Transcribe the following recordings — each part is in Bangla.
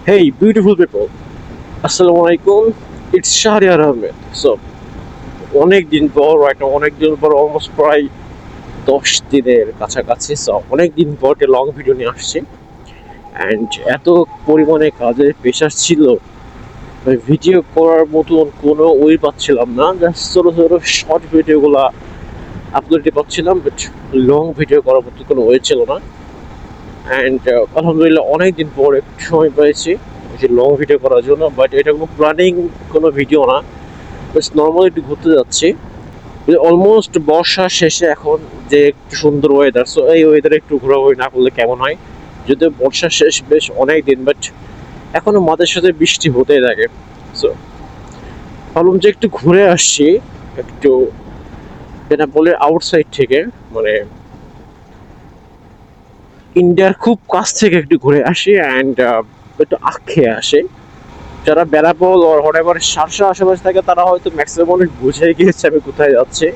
Hey, beautiful people. Assalamu alaikum. It's Shahriar Ahmed. So, অনেক দিন পর অলমোস্ট প্রায় 10 দিনের কাছাকাছি অনেক দিন পর একটা লং ভিডিও নিয়ে আসছি অ্যান্ড এত পরিমাণে কাজের প্রেশার ছিল ভিডিও করার মতন কোনো ওয়ে পাচ্ছিলাম না, জাস্ট ছোটো ছোটো শর্ট ভিডিওগুলো আপলোড দিতে পারছিলাম, বাট লং ভিডিও করার মতো কোনো ওয়ে ছিল না। অ্যান্ড আলহামদুলিল্লাহ অনেকদিন পর একটু সময় পেয়েছি যে লং ভিডিও করার জন্য, বাট এটা কোনো প্ল্যানিং কোনো ভিডিও না, জাস্ট নর্মালি একটু ঘুরতে যাচ্ছি। অলমোস্ট বর্ষা শেষে এখন যে একটু সুন্দর ওয়েদার, সো এই ওয়েদারে একটু ঘোরাঘুরি না করলে কেমন হয়। যদিও বর্ষা শেষ বেশ অনেক দিন, বাট এখনো মাঝে সাথে বৃষ্টি হতেই থাকে। সো ভাবলাম যে একটু ঘুরে আসছি, একটু যেটা বলে আউটসাইড থেকে, মানে ইন্ডিয়ার খুব কাছ থেকে একটু ঘুরে আসি অ্যান্ড একটু আখ খেয়ে আসে। যারা বেড়াপোল ওর হোয়াটএভার শার্শা আশেপাশে থাকে তারা হয়তো ম্যাক্সিমাম অনেক বুঝে গিয়েছে আমি কোথায় যাচ্ছি।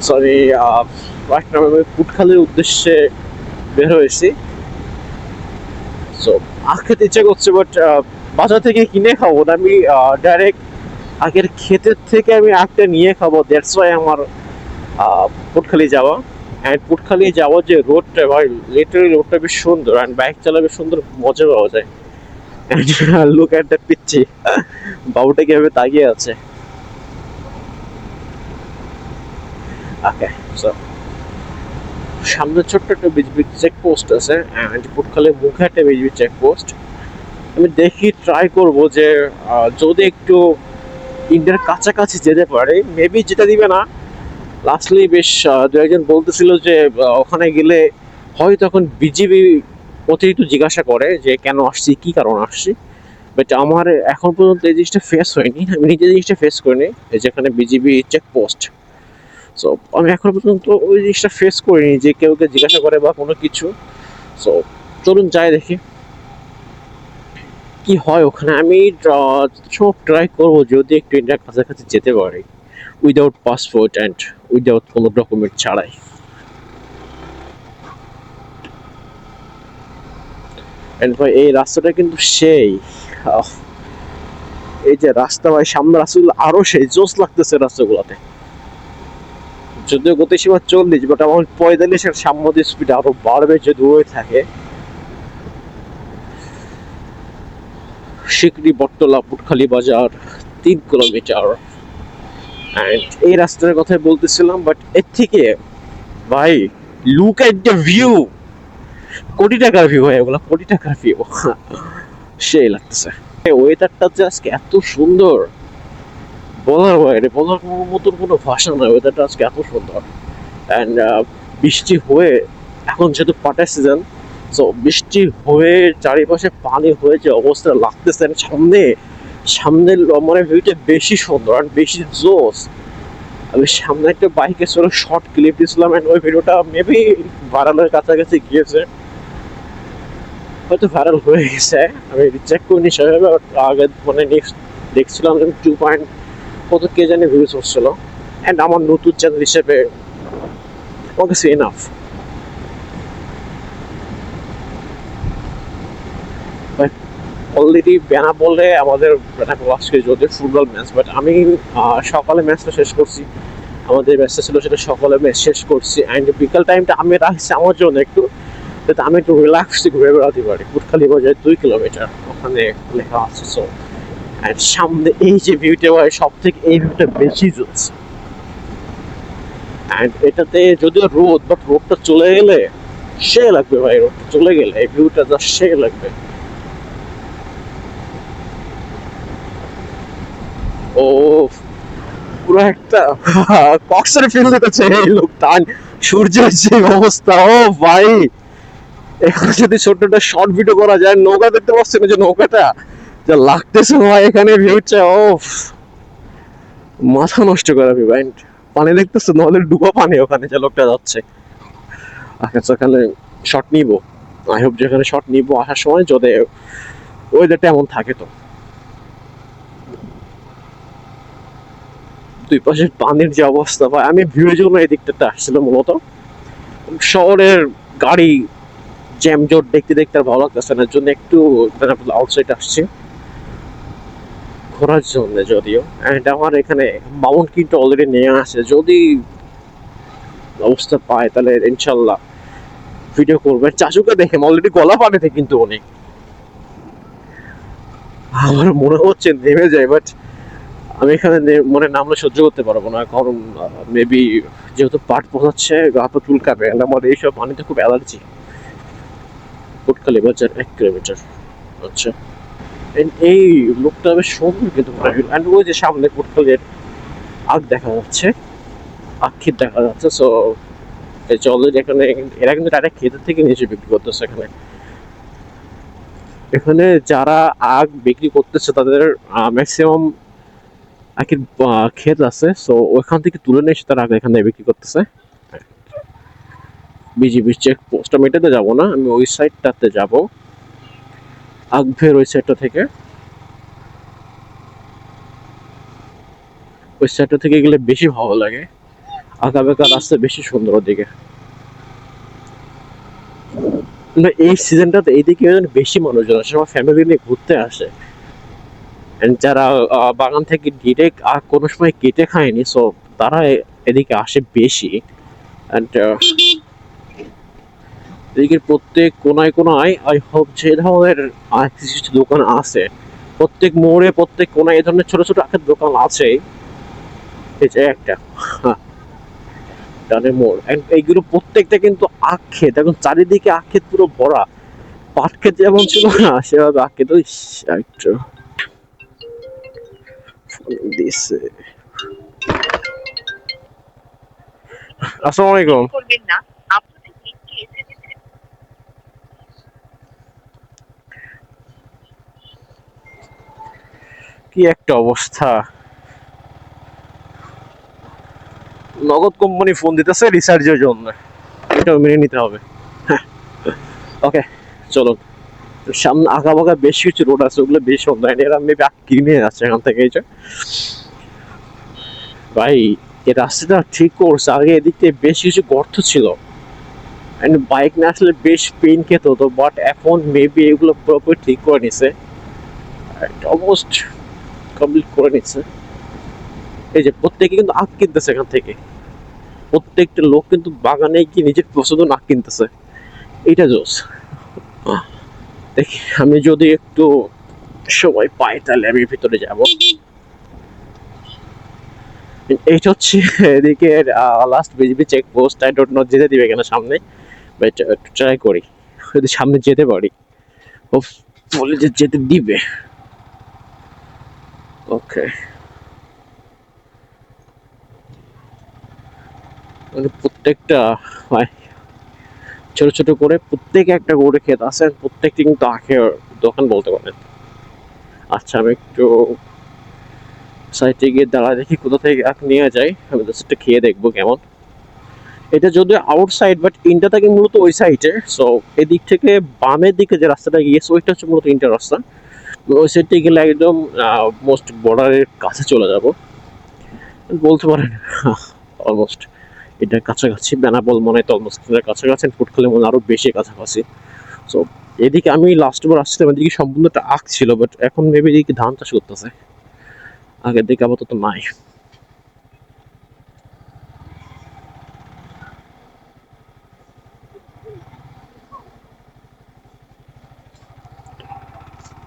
সরি, রাইট নাও আমি কুটখালির উদ্দেশ্যে বের হয়েছি। সো আখ খেতে ইচ্ছা করছে, বাট বাজার থেকে কিনে খাবো না, আমি ডাইরেক্ট আগের ক্ষেতের থেকে আমি আখটা নিয়ে খাবো। দ্যাটস ওয়াই আমার পুটখালি যাওয়া। অ্যান্ড পুটখালি যাওয়ার যে রোডটা ভাই, লিটারালি রোডটা বেশ সুন্দর অ্যান্ড বাইক চালাবে সুন্দর, মজা পাওয়া যায়। লুক অ্যাট দ্য পিচ্ছি, বাবুটা কিভাবে তাকিয়ে আছে। ওকে, সো সামনে ছোট্ট একটা বিজবি চেকপোস্ট আছে অ্যান্ড পুটখালির মুখে একটা বিজবি চেকপোস্ট। আমি দেখি ট্রাই করব যে যদি একটু ইন্ডিয়ার কাছাকাছি যেতে পারে, মেবি যেতে দিবে না। লাস্টলি বেশ দু একজন বলতেছিল যে ওখানে গেলে হয়তো এখন বিজিবি অতিরিক্ত জিজ্ঞাসা করে যে কেন আসছি, কি কারণ আসছি। বাট আমার এখন পর্যন্ত এই জিনিসটা ফেস হয়নি, আমি নিজে জিনিসটা ফেস করিনি, এই যেখানে বিজিবি চেকপোস্ট। সো আমি এখন পর্যন্ত ওই জিনিসটা ফেস করিনি যে কেউ কে জিজ্ঞাসা করে বা কোনো কিছু। সো চলুন যাই দেখি কি হয় ওখানে। আমি সব ট্রাই করবো যদি একটু ইন্ডিয়ার কাছাকাছি যেতে পারি উইদাউট পাসপোর্ট অ্যান্ড উইদাউট কোনো ডকুমেন্ট ছাড়াই। অ্যান্ড ভাই এই রাস্তাটা কিন্তু সেই আহ, এই যে রাস্তা ভাই, সামনে রাস্তাগুলো আরো সেই জোস লাগতেছে রাস্তাগুলোতে। যদিও গতিসীমা 40, বাট আমার 45-এর সাম্য স্পিড আরো বাড়বে যদি হয়ে থাকে। শিকরি বটতলা পুটখালি বাজার 3 কিলোমিটার। অ্যান্ড এই রাস্তার কথাই বলতেছিলাম, বাট এর থেকে ভাই লুক এট দ্য ভিউ, কোটি টাকার ভিউ ভাই, ওগুলো কোটি টাকার ভিউ। সেই লাগতেছে। ওয়েদারটা যে আজকে এত সুন্দর বলার বাইরে, বলার মতন কোনো ভাষা নয়, ওয়েদারটা আজকে এত সুন্দর। অ্যান্ড বৃষ্টি হয়ে এখন যেহেতু পাটের সিজন, সো বৃষ্টি হয়ে চারিপাশে পানি হয়ে যে অবস্থা লাগতেছে, সামনে সামনের মানে ভিউটা বেশি সুন্দর আর বেশি জোস। আমি সামনে একটা বাইকে চলে শর্ট ক্লিপ দিয়েছিলাম অ্যান্ড ওই ভিডিওটা মেবি ভাইরালের কাছাকাছি গিয়েছে, হয়তো ভাইরাল হয়ে গেছে। আমি চেক করিনি সেভাবে, আগে মানে নেক্সট দেখছিলাম 2 পয়েন্ট কত কে জানি ভিউজ হচ্ছিল। অ্যান্ড আমার নতুন চ্যানেল হিসেবে আমার কাছে এনাফ। অলরেডি বেনা বলে আমাদের আজকে যদি ফুটবল ম্যাচ, বাট আমি সকালে ম্যাচটা শেষ করছি, আমাদের ম্যাচটা ছিল সেটা সকালে ম্যাচ শেষ করছি অ্যান্ড বিকাল টাইমটা আমি রাখছি আমার জন্য একটু, যাতে আমি একটু রিল্যাক্সে ঘুরে বেড়াতে পারি। কুটখালি বাজার 2 কিলোমিটার ওখানে লেখা আছে। সো অ্যান্ড সামনে এই যে ভিউটা হয়, সব থেকে এই ভিউটা বেশি জোস। অ্যান্ড এটাতে যদিও রোদ, বাট রোদটা চলে গেলে সে লাগবে ভাই, রোদটা চলে গেলে এই ভিউটা জাস্ট সে লাগবে। ও পুরো একটা কক্সের ফিল দিতেছে এই লোক টান, সূর্যের যে অবস্থা, ও ভাই এখানে যদি ছোট্ট একটা শর্ট ভিডিও করা যায়, নৌকা দেখতে পাচ্ছেন যে নৌকাটা যা লাগতেছে ভাই এখানে ভিউটা, ও মাথা নষ্ট করা ভাই। পানি দেখতেছে, নহলে ডুবা পানি ওখানে যে লোকটা যাচ্ছে। আচ্ছা ওখানে শর্ট নিবো, আই হোপ যেখানে শর্ট নিবো আসার সময় যদি ওয়েদারটা এমন থাকে। তো দুই পাশে পানির যে অবস্থা ভাই, আমি ভিউয়ের জন্য এই দিকটাতে আসছিলাম মূলত। শহরের গাড়ি জ্যাম জট দেখতে দেখতে আর ভালো লাগতেছে না, এর জন্য একটু আউটসাইড আসছি ঘোরার জন্য। যদিও অ্যান্ড আমার এখানে মাউন্ট কিন্তু অলরেডি নিয়ে আসে, যদি অবস্থা পায় তাহলে ইনশাল্লাহ ভিডিও করবেন। চাচুকে দেখে অলরেডি গলা পানিতে কিন্তু অনেক, আমার মনে হচ্ছে নেমে যায়, বাট আমি এখানে মনে নামলে সহ্য করতে পারবো না, কারণ মেবি যেহেতু পাট পচাচ্ছে গা হাত চুলকাবে, আমার এইসব পানিতে খুব অ্যালার্জি। কোটখালি বাজার 1 কিলোমিটার। আচ্ছা, এই লোকটা বেশ সুন্দর কিন্তু, অ্যান্ড ওই যে সামনে কোটখালির আখ দেখা যাচ্ছে, আক্ষেত দেখা যাচ্ছে। সো অলরেডি এখানে এরা কিন্তু ডাইরেক্ট ক্ষেতের থেকে নিচে বিক্রি করতেছে। এখানে এখানে যারা আখ বিক্রি করতেছে তাদের ম্যাক্সিমাম আখের ক্ষেত আছে, সো ওইখান থেকে তুলে নিয়ে এসে তারা আখ এখানে বিক্রি করতেছে। বিজিবি চেক পোস্ট, আমি এটাতে যাবো না, আমি ওই সাইডটাতে যাবো, আখভের ওই সাইডটা থেকে। ওই সাইডটা থেকে গেলে বেশি ভালো লাগে, আঁকা বেঁকা রাস্তা বেশি সুন্দর ওদিকে। না, এই সিজনটাতে এইদিকে বেশি মানুষজন আসে, সবাই ফ্যামিলি নিয়ে ঘুরতে আসে। And যারা বাগান থেকে ডিরেক্ট আখ কোনো সময় কেটে খায়নি, সো তারা এদিকে আসে বেশি। অ্যান্ড এদিকের প্রত্যেক কোনায় কোনায় আই হোপ যে ধরনের কিছু কিছু দোকান আছে, প্রত্যেক মোড়ে প্রত্যেক কোনায় এই ধরনের ছোট ছোট আখের দোকান আছে। এই যে একটা ডানের মোড়, এইগুলো প্রত্যেকটা কিন্তু আখ ক্ষেত, এখন চারিদিকে আখ ক্ষেত পুরো ভরা। পাট ক্ষেত যেমন ছিল না, সেভাবে আখ ক্ষেত। একটু দিছে। আসসালামু আলাইকুম। কি একটা অবস্থা, নগদ কোম্পানি ফোন দিতেছে রিসার্চের জন্য, এটাও মেনে নিতে হবে। ওকে, চলো। সামনে আঁকা বাঁকা বেশ কিছু রোড আছে, ওগুলো বেশ সুন্দর, এরা মেবি কিনে আছে এখান থেকে। এই যে ভাই, এই রাস্তাটা ঠিক করছে, আগে এদিক থেকে বেশ কিছু গর্ত ছিল, এন্ড বাইক না আসলে বেশ পেন খেতে হতো, বাট এখন মেবি এগুলো পুরোপুরি ঠিক করে নিছে, অলমোস্ট কমপ্লিট করে নিচ্ছে। এই যে প্রত্যেকে কিন্তু আখ কিনতেছে এখান থেকে, প্রত্যেকটা লোক কিন্তু বাগানে গিয়ে নিজের পছন্দ আখ কিনতেছে, এইটা জোস। দেখি আমি যদি একটু সময় পাই তাহলে আমি ভিতরে যাব। এইটা হচ্ছে এদিকে last BGB check post, I don't know যেতে দিবে কেন সামনে, বাট ট্রাই করি যদি সামনে যেতে পারি, বলে যে যেতে দিবে। ওকে, মানে প্রত্যেকটা ছোট ছোট করে প্রত্যেকে একটা করে ক্ষেত আছে, প্রত্যেকটি কিন্তু আখের দোকান বলতে পারেন। আচ্ছা, আমি একটু সাইডে গিয়ে দাঁড়া দেখি কোথা থেকে আখ নিয়ে যাই, আমি জাস্ট একটু খেয়ে দেখবো কেমন। এটা যদিও আউটসাইড, বাট ইন্টা থাকে মূলত ওই সাইডে। সো এদিক থেকে বামের দিকে যে রাস্তাটা গিয়েছে ওইটা হচ্ছে মূলত ইন্টার রাস্তা, ওই সাইডে গেলে একদম মোস্ট বর্ডারের কাছে চলে যাব বলতে পারেন। অলমোস্ট এটা কাছাকাছি, বেনাপোল মনে হয় তো অলমোস্ট কাছাকাছি, ফুটখালি মনে আরো বেশি কাছাকাছি। সো এদিকে আমি লাস্ট বার আসছিলাম, এদিকে সম্পূর্ণটা আখ ছিল, বাট এখন মেবি এদিকে ধান চাষ করতেছে, আগের দিকে আপাতত নাই।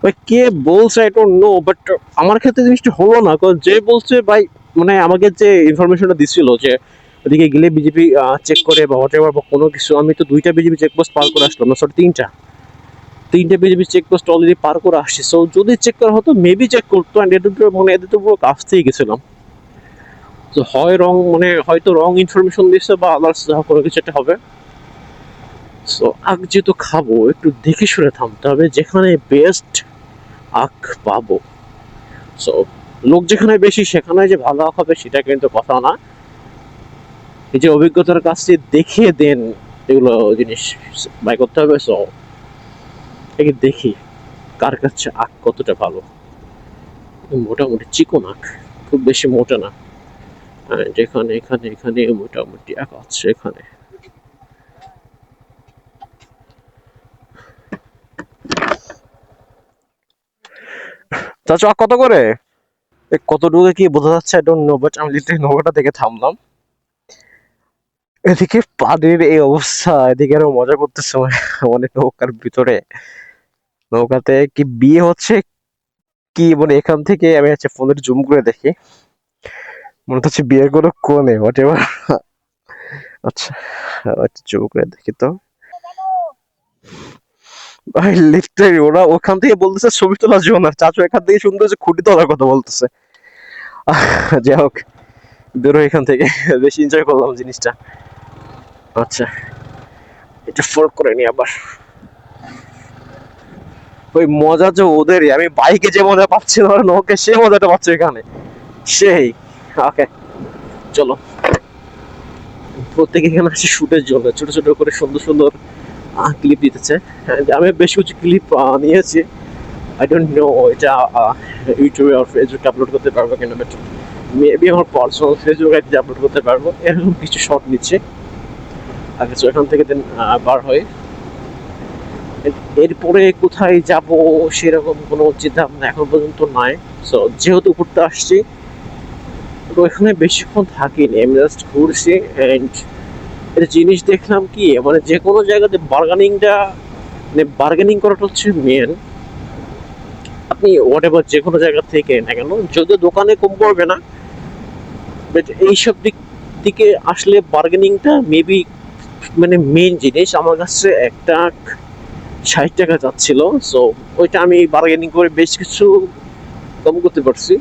ভাই কে বলছে আই ডোন্ট নো, বাট আমার ক্ষেত্রে জিনিসটা হলো না, কারণ যে বলছে ভাই, মানে আমাকে যে ইনফরমেশনটা দিছিল যে ওদিকে গেলে বিজেপি চেক করে বা হোয়াট বা কোনো কিছু, আমি তো 2টা বিজেপি চেকপোস্ট পার করে আসলাম না, সরি 3টা বিজেপি চেকপোস্ট অলরেডি পার করে আসছি। সো যদি চেক করা হতো মেবি চেক করতো, অ্যান্ড এটা তো মানে এদের তো পুরো কাছ থেকেই গেছিলাম। তো হয় রং, মানে হয়তো রং ইনফরমেশন দিচ্ছে বা আদার্স কোনো কিছু একটা হবে। সো আখ যেহেতু খাবো, একটু দেখে শুনে থামতে হবে যেখানে বেস্ট আখ পাবো। সো লোক যেখানে বেশি সেখানে যে ভালো আখ হবে সেটা কিন্তু কথা না, এই যে অভিজ্ঞতার কাছে দেখিয়ে দেন এগুলো জিনিস বাই করতে হবে। সো দেখি কার কাছে আখ কতটা ভালো, মোটামুটি চিকন আখ, খুব বেশি মোটা না। যেখানে এখানে এখানে মোটামুটি আখ আছে এখানে। চাচা কত করে? কতটুকু কি বোঝা যাচ্ছে আই ডোন্ট নো, বাট আমি লিটারালি নৌকাটা দেখে থামলাম। এদিকে পানির এই অবস্থা, এদিকে আরো মজা করতেছে মানে নৌকার ভিতরে। নৌকাতে কি বিয়ে হচ্ছে কি, মানে এখান থেকে আমি হচ্ছে ফোনের জুম করে দেখি, মনে হচ্ছে বিয়ের কোনো কোণে হোয়াট এভার। আচ্ছা, জুম করে দেখি তো। ভাই লিটারালি ওরা ওখান থেকে বলতেছে ছবি তোলার জন্য না, চাচু এখান থেকে সুন্দর যে খুঁটি তোলার কথা বলতেছে। যাই হোক, বেরো এখান থেকে, বেশি এনজয় করলাম জিনিসটা। আচ্ছা, এটা ফোর্ক করে নি আবার। ওই মজা যে ওদেরই, আমি বাইকে যে মজা পাচ্ছি না নৌকে সে মজাটা পাচ্ছি এখানে, সেই। ওকে চলো, প্রত্যেকে এখানে আসছে শুটের জন্য, ছোট ছোট করে সুন্দর সুন্দর ক্লিপ দিতেছে। আমি বেশ কিছু ক্লিপ নিয়েছি, আই ডোন্ট নো এটা ইউটিউবে আর ফেসবুকে আপলোড করতে পারবো কিনা, বাট মেবি আমার পার্সোনাল ফেসবুকে আপলোড করতে পারবো। এরকম কিছু শট নিচ্ছে আগে, তো এখান থেকে দেন বার হয়। এরপরে কোথায় যাব সেরকম কোনো চিন্তা ভাবনা এখন পর্যন্ত নাই। সো যেহেতু ঘুরতে আসছি, তো এখানে বেশিক্ষণ থাকিনি, আমি জাস্ট ঘুরছি অ্যান্ড একটা জিনিস দেখলাম কি, মানে যে কোনো জায়গাতে বার্গেনিংটা, মানে বার্গেনিং করাটা হচ্ছে মেন। আপনি হোয়াট এভার যে কোনো জায়গা থেকে না কেন, যদিও দোকানে কম পড়বে না, বাট এইসব দিক থেকে আসলে বার্গেনিংটা মেবি মানে মেন জিনিস। আমার কাছে একটা 60 টাকা যাচ্ছিল, সো ওইটা আমি বার্গেনিং করে বেশ কিছু কম করতে পারছি।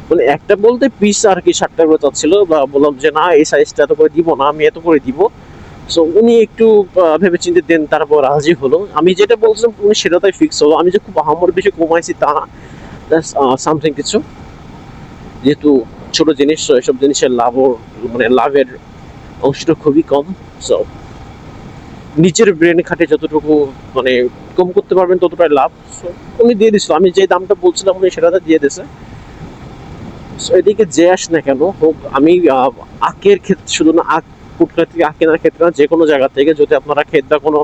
মানে একটা বলতে পিস আর কি 60 টাকা করে চাচ্ছিল, বা বললাম যে না এই সাইজটা এত করে দিব না, আমি এত করে দিব। সো উনি একটু ভেবে চিন্তে দেন, তারপর রাজি হলো। আমি যেটা বলছিলাম উনি সেটাতেই ফিক্স হলো। আমি যে খুব আহামরি বেশি কমাইছি তা না, সামথিং কিছু, যেহেতু ছোট জিনিস, তো এসব জিনিসের মানে লাভের অংশটা খুবই কম। সো নিজের ব্রেন খাটে যতটুকু মানে কম করতে পারবেন ততটাই লাভ। সো উনি দিয়ে দিছিল, আমি যে দামটা বলছিলাম উনি সেটাতে দিয়ে দিয়েছে। সো এদিকে যে আস না কেন হোক, আমি আখের ক্ষেত্রে শুধু না, আখ ফুটকা থেকে আখ কেনার ক্ষেত্রে না, যে কোনো জায়গা থেকে যদি আপনারা ক্ষেত বা কোনো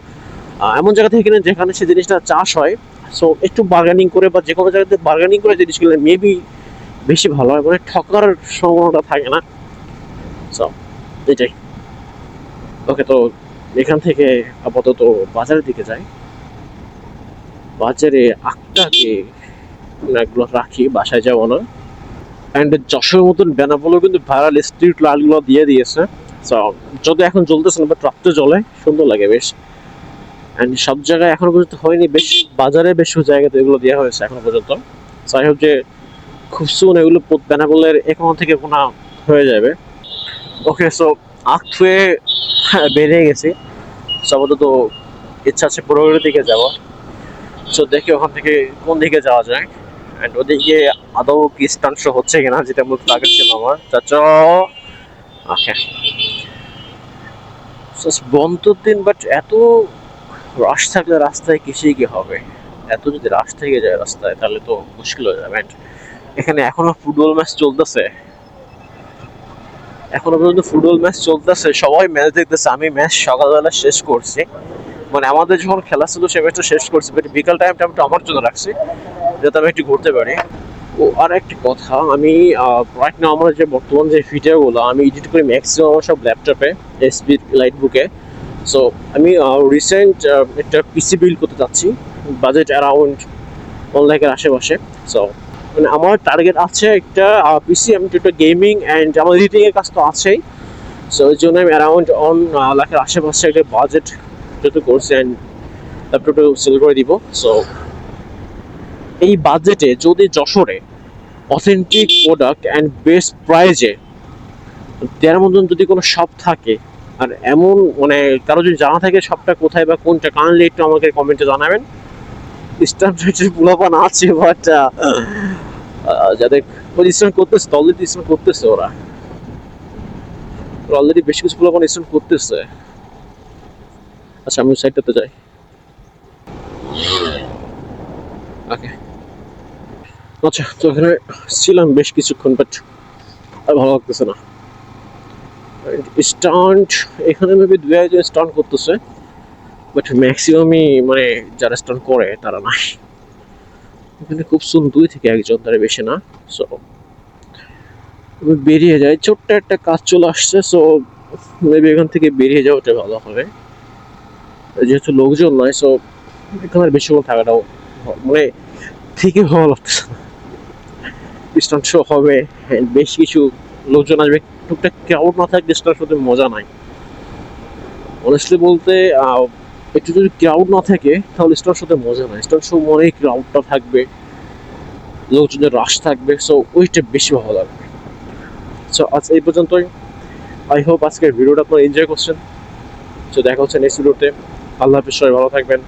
এমন জায়গা থেকে কিনেন যেখানে সে জিনিসটা চাষ হয়, সো একটু বার্গেনিং করে বা যে কোনো জায়গাতে বার্গেনিং করে জিনিস কিনলে মেবি বেশি ভালো হয়, মানে ঠকার সম্ভাবনাটা থাকে না। সো এটাই। ওকে, তো এখান থেকে আপাতত বাজারের দিকে যাই। বাজারে আখটাকে এগুলো রাখি, বাসায় যাবো না। অ্যান্ড যশোর মতন বেনাপোলও কিন্তু ভাইরাল স্ট্রিট লাইটগুলো দিয়ে দিয়েছে। সো যদি এখন জ্বলতেছে না, বাট রাত্রে জ্বলে, সুন্দর লাগে বেশ। অ্যান্ড সব জায়গায় এখনো পর্যন্ত হয়নি, বেশ বাজারে বেশ কিছু জায়গাতে এগুলো দেওয়া হয়েছে এখনো পর্যন্ত। যাই হোক, যে খুব সুন এগুলো বেনাপোলের এখন থেকে কোনা হয়ে যাবে। ওকে, সো আখ থুয়ে বেরিয়ে গেছি। সো আপাতত ইচ্ছা আছে পুরোপুরি দিকে যাওয়া। সো দেখি ওখান থেকে কোন দিকে যাওয়া যায়, অ্যান্ড ওদিকে আদৌ কি স্টান্ট শো হচ্ছে কিনা, যেটা মূলত টার্গেট ছিল আমার। চাচা ওকে, বন্ধুর দিন, বাট এত রাশ থাকলে রাস্তায় কিসে কি হবে? এত যদি রাশ থেকে যায় রাস্তায় তাহলে তো মুশকিল হয়ে যাবে। And এখানে এখনো ফুটবল ম্যাচ চলতেছে, এখনো পর্যন্ত ফুটবল ম্যাচ চলতেছে, সবাই ম্যাচ দেখতেছে। আমি ম্যাচ সকালবেলা শেষ করছি, মানে আমাদের যখন খেলা ছিল সে ম্যাচটা শেষ করছি, বাট বিকাল টাইমটা আমি আমার জন্য রাখছি যাতে আমি একটু ঘুরতে পারি। ও আর একটা কথা, আমি রাইট নাও আমার যে বর্তমান যে ভিডিওগুলো আমি এডিট করি ম্যাক্সিমাম আমার সব ল্যাপটপে, এসপি লাইট বুকে। সো আমি রিসেন্ট একটা পিসি বিল্ড করতে চাচ্ছি, বাজেট অ্যারাউন্ড 1 লাখের আশেপাশে। সো মানে আমার টার্গেট আছে একটা পিসি, আমি একটা গেমিং অ্যান্ড আমার এডিটিংয়ের কাজ তো আছেই। সো ওই জন্য আমি অ্যারাউন্ড 1 লাখের আশেপাশে একটা বাজেট যত করছি, অ্যান্ড ল্যাপটপটা সেল করে দিব। সো এই বাজেটে যদি যশোরে অথেন্টিক প্রোডাক্ট অ্যান্ড বেস্ট প্রাইজে দেওয়ার মতন যদি কোনো শপ থাকে, আর এমন মানে কারো যদি জানা থাকে শপটা কোথায় বা কোনটা, কাইন্ডলি একটু আমাকে কমেন্টে জানাবেন। স্ট্যান্ডার্ডের পোলাপান আছে, বাট যাদের স্ট্যান্ড করতেছে, অলরেডি স্ট্যান্ড করতেছে, ওরা অলরেডি বেশ কিছু পোলাপান স্ট্যান্ড করতেছে। আচ্ছা, আমি সাইডটাতে যাই। ওকে, আচ্ছা, তো এখানে ছিলাম বেশ কিছুক্ষণ, বাট আর ভালো লাগতেছে না। স্টান্ট এখানে মেবি 2 একজন স্টান্ট করতেছে, বাট ম্যাক্সিমামই মানে যারা স্টান্ট করে তারা নাই। এখানে খুব সুন 2 থেকে 1 জন ধরে বেশি না। সো আমি বেরিয়ে যাই, ছোট্ট একটা কাজ চলে আসছে। সো মেবি এখান থেকে বেরিয়ে যাওয়াটা ভালো হবে, যেহেতু লোকজন নয়। সো এখানে আর বেশিক্ষণ থাকাটাও মানে থেকে ভালো লাগতেছে না। ডিস্টান্স শো হবে, বেশ কিছু লোকজন আসবে, টুকটাক ক্রাউড না থাকলে ডিস্টান্স শোতে মজা নাই। অনেস্টলি বলতে একটু যদি ক্রাউড না থাকে তাহলে স্টার শোতে মজা নাই। স্টার শো মনে ক্রাউডটা থাকবে, লোকজনের রাশ থাকবে, সো ওইটা বেশি ভালো লাগবে। সো আজ এই পর্যন্তই। আই হোপ আজকের ভিডিওটা আপনারা এনজয় করছেন। সো দেখা হচ্ছে নেক্সট ভিডিওতে। আল্লাহ হাফিজ, সবাই ভালো থাকবেন।